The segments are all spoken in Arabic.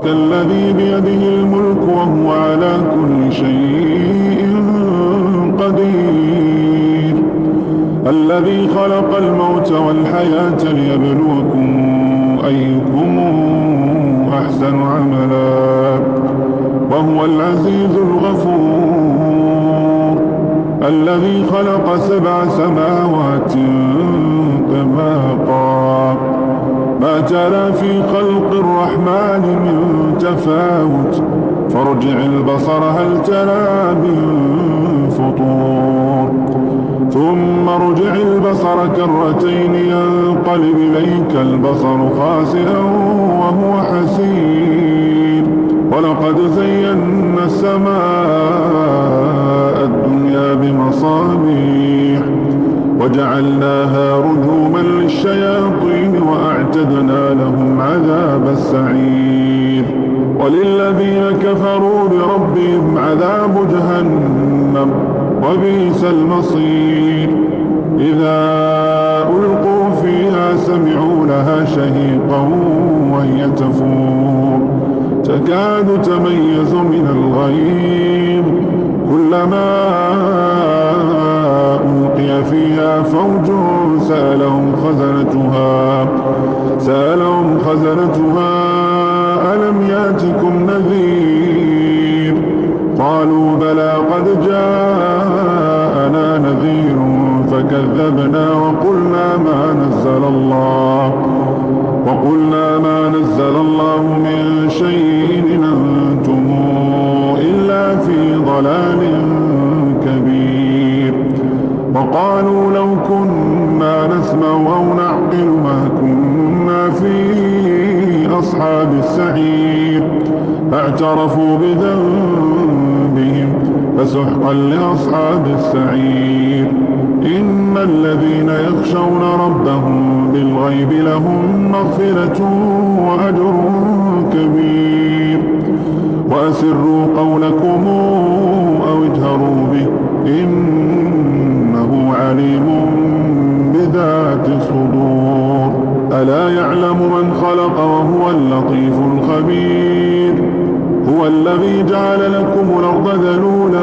كالذي بيده الملك وهو على كل شيء قدير الذي خلق الموت والحياة ليبلوكم أيكم أحسن عملا وهو العزيز الغفور الذي خلق 7 سماوات طباقا ما ترى في خلق الرحمن من تفاوت فارجع البصر هل ترى من فطور ثم ارجع البصر كرتين ينقلب إليك البصر خاسئا وهو حسير ولقد زينا السماء الدنيا بمصابيح وجعلناها رجوما للشياطين وأعتدنا لهم عذاب السعير وللذين كفروا بربهم عذاب جهنم وبئس المصير إذا ألقوا فيها سمعوا لها شهيقا وهي تفور تكاد تميز من الغيظ كلما ألقي فيها فوج سألهم خزنتها ألم يأتكم نذير قالوا بلى قد جاءنا نذير فكذبنا وقلنا ما نزل الله من شيء إن أنتم إلا في ضلال كبير وقالوا لو كنا نسمع أو نعقل ما كنا في أصحاب السعير فاعترفوا بذنبهم فسحقا لأصحاب السعير إن الذين يخشون ربهم بالغيب لهم مغفرة وأجر كبير وأسروا قولكم أو اجهروا به إنه عليم بذات الصدور ألا يعلم من خلق وهو اللطيف الخبير هو الذي جعل لكم الأرض ذلولا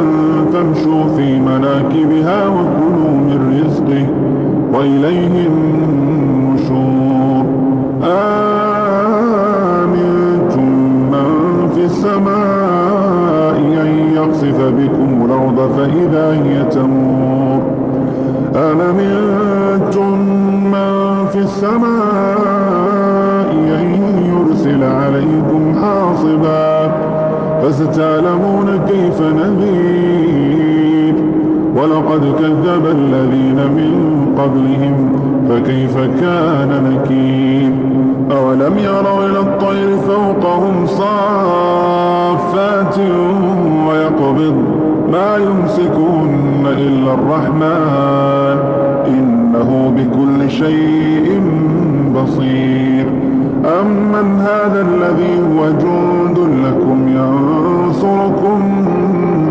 فامشوا في مناكبها وكلوا من رزقه وإليه النشور آمنتم من في السماء أن يخسف بكم الأرض فإذا هي تمور أمنتم من في السماء أن يرسل عليكم حاصبا فستعلمون كيف نذير ولقد كذب الذين من قبلهم فكيف كان نكير أولم يروا إلى الطير فوقهم صافات ويقبض ما يمسكون إلا الرحمن إنه بكل شيء بصير أمن هذا الذي هو جند لكم ينصركم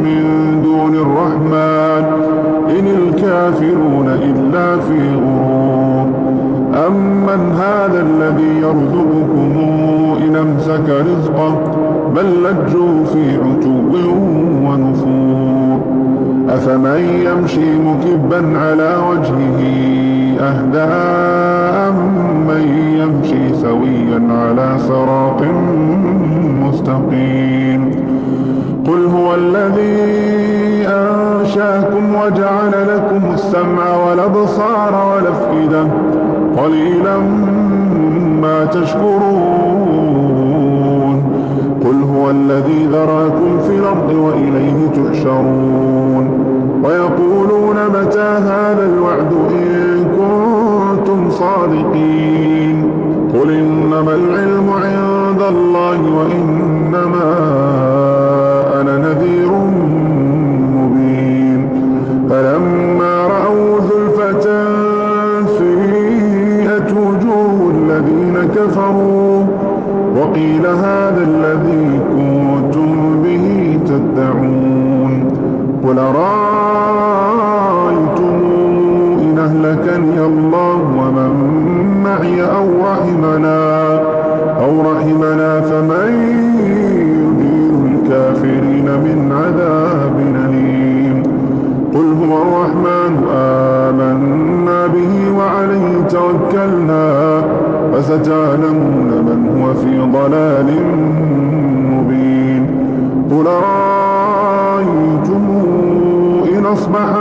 من دون الرحمن إن الكافرون إلا في غرور أمن هذا الذي يرزقكم إن أمسك رزقه بل لجوا في عتو ونفور أفمن يمشي مكبا على وجهه أهدى أمن يمشي سويا على صراط مستقيم قل هو الذي أنشاكم وجعل لكم السمع والأبصار والأفئدة قليلا ما تشكرون قل هو الذي ذراكم في الأرض وإليه تحشرون ويقولون متى هذا الوعد إن كنتم صادقين قل إنما العلم عند الله وإنما أنا نذير مبين فلما رأوا زلفة سيئت وجوه الذين كفروا وقيل هذا الذي كنتم به تدعون قل أرأيتم إن أهلكني الله ومن معي أو رحمنا فمن قل رأيتم إن أصبح